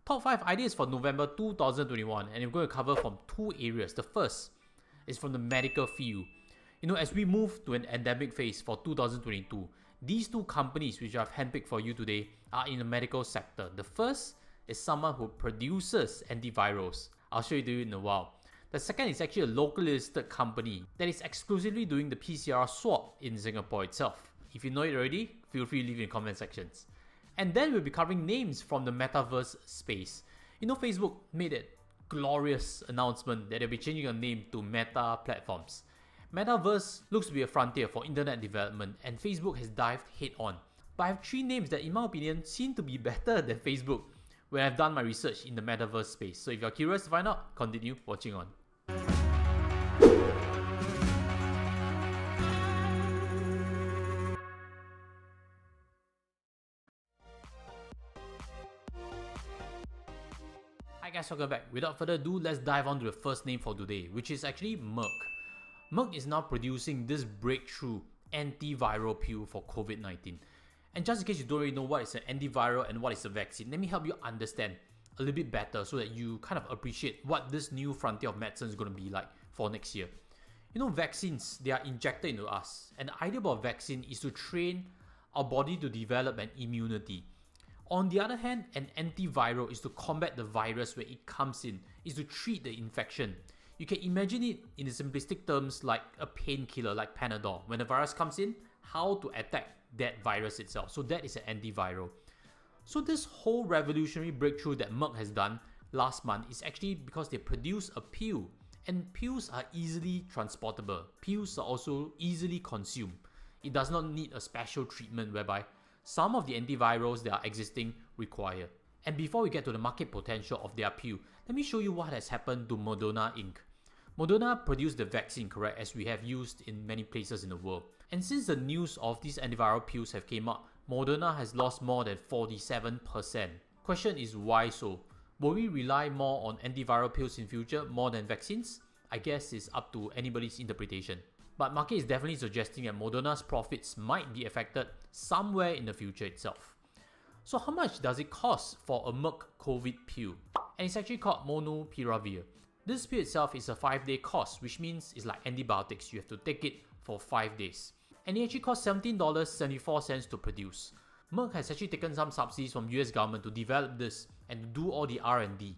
Top 5 ideas for November 2021, and I'm going to cover from two areas. The first is from the medical field. As we move to an endemic phase for 2022, these two companies which I've handpicked for you today are in the medical sector. The first is someone who produces antivirals. I'll show you to you in a while. The second is actually a locally listed company that is exclusively doing the PCR swab in Singapore itself. If you know it already, feel free to leave in the comment sections. And then we'll be covering names from the metaverse space. Facebook made that glorious announcement that they'll be changing their name to Meta Platforms. Metaverse looks to be a frontier for internet development, and Facebook has dived head on. But I have three names that in my opinion seem to be better than Facebook when I've done my research in the metaverse space. So if you're curious to find out, continue watching on. Hi guys, welcome back. Without further ado, let's dive on to the first name for today, which is actually Merck. Merck is now producing this breakthrough antiviral pill for COVID-19. And just in case you don't really know what is an antiviral and what is a vaccine, let me help you understand a little bit better so that you kind of appreciate what this new frontier of medicine is going to be like for next year. Vaccines, they are injected into us. And the idea about vaccine is to train our body to develop an immunity. On the other hand, an antiviral is to combat the virus where it comes in, is to treat the infection. You can imagine it in the simplistic terms like a painkiller like Panadol. When the virus comes in, how to attack that virus itself. So that is an antiviral. So this whole revolutionary breakthrough that Merck has done last month is actually because they produce a pill. And pills are easily transportable. Pills are also easily consumed. It does not need a special treatment whereby some of the antivirals that are existing require. And before we get to the market potential of their pill, let me show you what has happened to Moderna Inc. Moderna produced the vaccine, correct, as we have used in many places in the world. And since the news of these antiviral pills have came out, Moderna has lost more than 47%. Question is why so? Will we rely more on antiviral pills in future more than vaccines? I guess it's up to anybody's interpretation. But market is definitely suggesting that Moderna's profits might be affected somewhere in the future itself. So how much does it cost for a Merck COVID pill? And it's actually called molnupiravir. This pill itself is a 5-day course, which means it's like antibiotics. You have to take it for 5 days. And it actually costs $17.74 to produce. Merck has actually taken some subsidies from US government to develop this and to do all the R&D.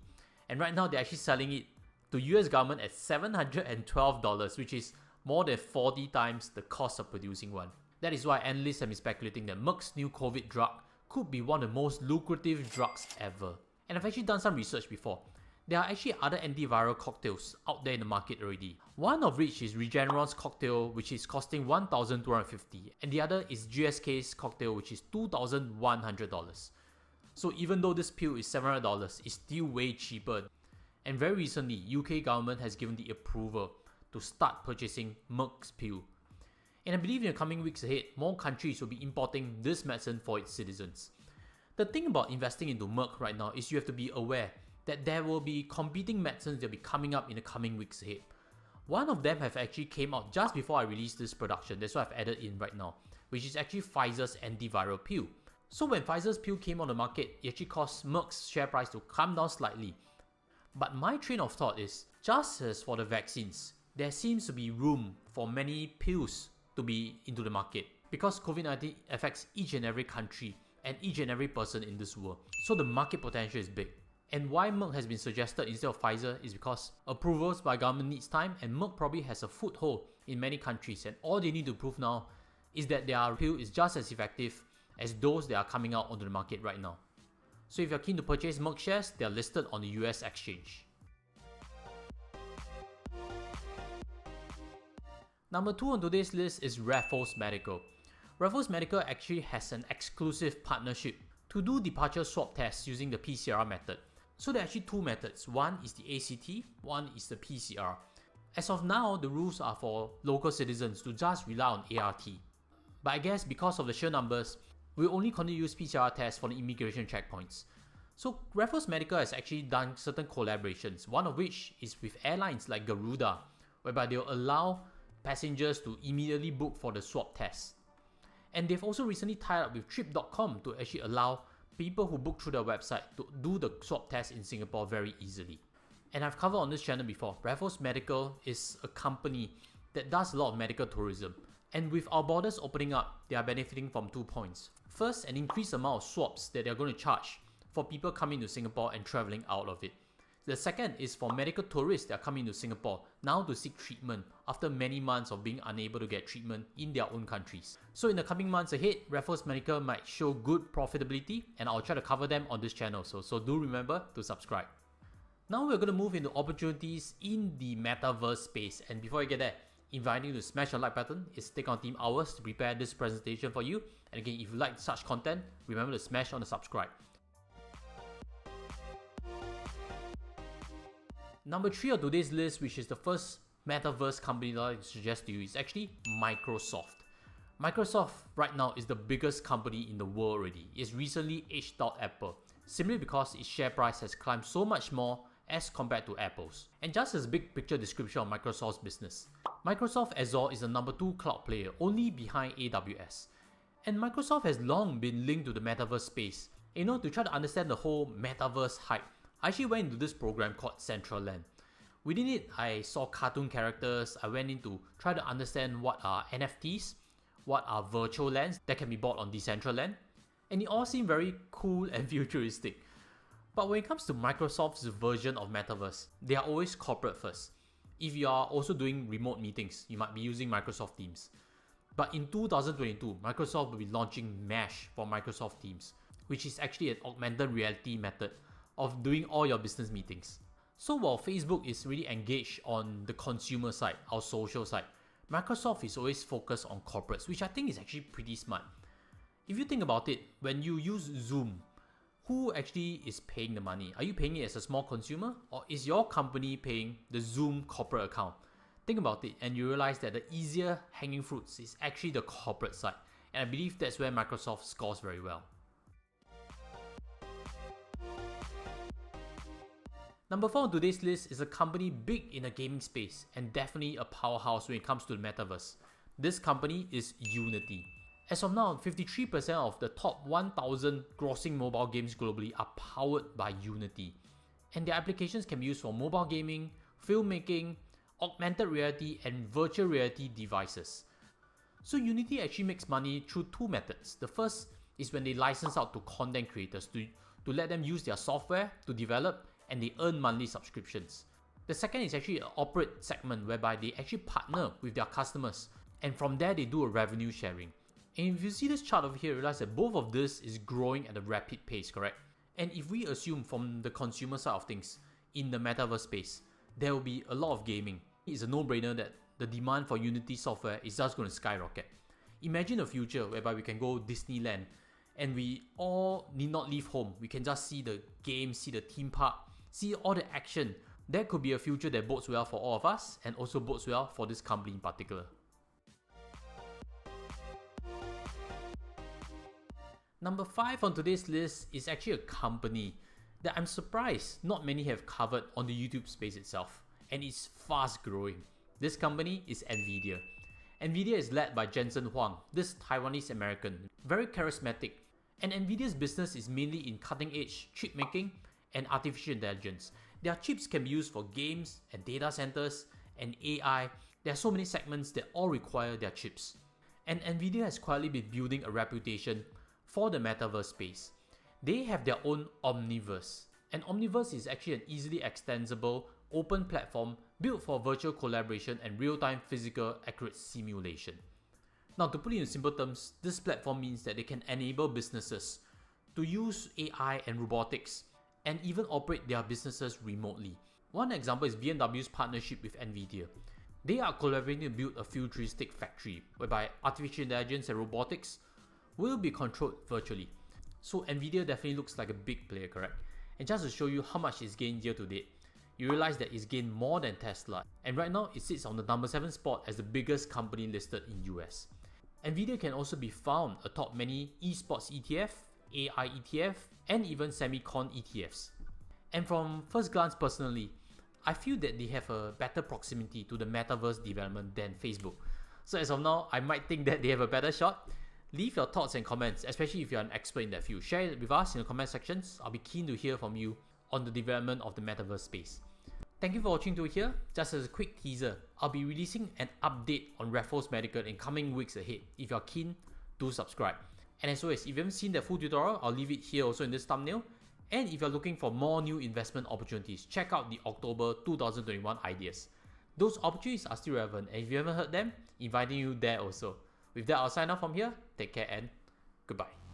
And right now they're actually selling it to US government at $712, which is more than 40 times the cost of producing one. That is why analysts have been speculating that Merck's new COVID drug could be one of the most lucrative drugs ever. And I've actually done some research before. There are actually other antiviral cocktails out there in the market already. One of which is Regeneron's cocktail, which is costing $1,250, and the other is GSK's cocktail, which is $2,100. So even though this pill is $700, it's still way cheaper. And very recently, UK government has given the approval to start purchasing Merck's pill. And I believe in the coming weeks ahead, more countries will be importing this medicine for its citizens. The thing about investing into Merck right now is you have to be aware that there will be competing medicines that will be coming up in the coming weeks ahead. One of them have actually came out just before I released this production, that's why I've added in right now, which is actually Pfizer's antiviral pill. So when Pfizer's pill came on the market, it actually caused Merck's share price to come down slightly. But my train of thought is, just as for the vaccines, there seems to be room for many pills to be into the market because COVID-19 affects each and every country and each and every person in this world. So the market potential is big. And why Merck has been suggested instead of Pfizer is because approvals by government needs time, and Merck probably has a foothold in many countries, and all they need to prove now is that their pill is just as effective as those that are coming out onto the market right now. So if you're keen to purchase Merck shares, they are listed on the US exchange. Number 2 on today's list is Raffles Medical. Raffles Medical actually has an exclusive partnership to do departure swab tests using the PCR method. So there are actually two methods. One is the ACT, one is the PCR. As of now, the rules are for local citizens to just rely on ART. But I guess because of the sheer numbers, we'll only continue to use PCR tests for the immigration checkpoints. So Raffles Medical has actually done certain collaborations, one of which is with airlines like Garuda, whereby they'll allow passengers to immediately book for the swab test. And they've also recently tied up with Trip.com to actually allow people who book through their website to do the swab test in Singapore very easily. And I've covered on this channel before, Raffles Medical is a company that does a lot of medical tourism. And with our borders opening up, they are benefiting from 2 points. First, an increased amount of swabs that they're going to charge for people coming to Singapore and traveling out of it. The second is for medical tourists that are coming to Singapore now to seek treatment after many months of being unable to get treatment in their own countries. So in the coming months ahead, Raffles Medical might show good profitability and I'll try to cover them on this channel, so do remember to subscribe. Now we're going to move into opportunities in the metaverse space, and before I get there, inviting you to smash the like button. It's taken our team hours to prepare this presentation for you, and again, if you like such content, remember to smash on the subscribe. Number 3 on today's list, which is the first metaverse company that I suggest to you, is actually Microsoft. Microsoft right now is the biggest company in the world already. It's recently edged out Apple, simply because its share price has climbed so much more as compared to Apple's. And just as a big picture description of Microsoft's business, Microsoft Azure is the number 2 cloud player, only behind AWS. And Microsoft has long been linked to the metaverse space. To try to understand the whole metaverse hype, I actually went into this program called Central Land. Within it, I saw cartoon characters. I went in to try to understand what are NFTs, what are virtual lands that can be bought on Decentraland, and it all seemed very cool and futuristic. But when it comes to Microsoft's version of metaverse, they are always corporate first. If you are also doing remote meetings, you might be using Microsoft Teams. But in 2022, Microsoft will be launching Mesh for Microsoft Teams, which is actually an augmented reality method of doing all your business meetings. So while Facebook is really engaged on the consumer side, our social side, Microsoft is always focused on corporates, which I think is actually pretty smart. If you think about it, when you use Zoom, who actually is paying the money? Are you paying it as a small consumer, or is your company paying the Zoom corporate account? Think about it and you realize that the easier hanging fruits is actually the corporate side, and I believe that's where Microsoft scores very well. Number 4 on today's list is a company big in the gaming space and definitely a powerhouse when it comes to the metaverse. This company is Unity. As of now, 53% of the top 1,000 grossing mobile games globally are powered by Unity. And their applications can be used for mobile gaming, filmmaking, augmented reality, and virtual reality devices. So Unity actually makes money through 2 methods. The first is when they license out to content creators to let them use their software to develop, and they earn monthly subscriptions. The second is actually an operate segment whereby they actually partner with their customers, and from there they do a revenue sharing. And if you see this chart over here, realize that both of this is growing at a rapid pace, correct? And if we assume from the consumer side of things, in the metaverse space, there will be a lot of gaming. It's a no-brainer that the demand for Unity software is just going to skyrocket. Imagine a future whereby we can go Disneyland and we all need not leave home. We can just see the games, see the theme park, see all the action. That could be a future that bodes well for all of us and also bodes well for this company in particular. Number 5 on today's list is actually a company that I'm surprised not many have covered on the YouTube space itself, and it's fast growing. This company is NVIDIA. NVIDIA is led by Jensen Huang, this Taiwanese American, very charismatic, and NVIDIA's business is mainly in cutting edge chip making and artificial intelligence. Their chips can be used for games and data centers and AI. There are so many segments that all require their chips. And NVIDIA has quietly been building a reputation for the metaverse space. They have their own Omniverse, and Omniverse is actually an easily extensible open platform built for virtual collaboration and real-time physical accurate simulation. Now, to put it in simple terms, this platform means that they can enable businesses to use AI and robotics and even operate their businesses remotely. One example is BMW's partnership with NVIDIA. They are collaborating to build a futuristic factory whereby artificial intelligence and robotics will be controlled virtually. So NVIDIA definitely looks like a big player, correct? And just to show you how much it's gained year to date, you realize that it's gained more than Tesla. And right now it sits on the number 7 spot as the biggest company listed in US. NVIDIA can also be found atop many esports ETF, AI ETF, and even semicon ETFs. And from first glance personally, I feel that they have a better proximity to the metaverse development than Facebook. So as of now, I might think that they have a better shot. Leave your thoughts and comments, especially if you're an expert in that field. Share it with us in the comment sections. I'll be keen to hear from you on the development of the metaverse space. Thank you for watching to here. Just as a quick teaser, I'll be releasing an update on Raffles Medical in coming weeks ahead. If you're keen, do subscribe. And as always, if you haven't seen the full tutorial, I'll leave it here also in this thumbnail. And if you're looking for more new investment opportunities, check out the October 2021 ideas. Those opportunities are still relevant, and if you haven't heard them, inviting you there also. With that, I'll sign off from here. Take care and goodbye.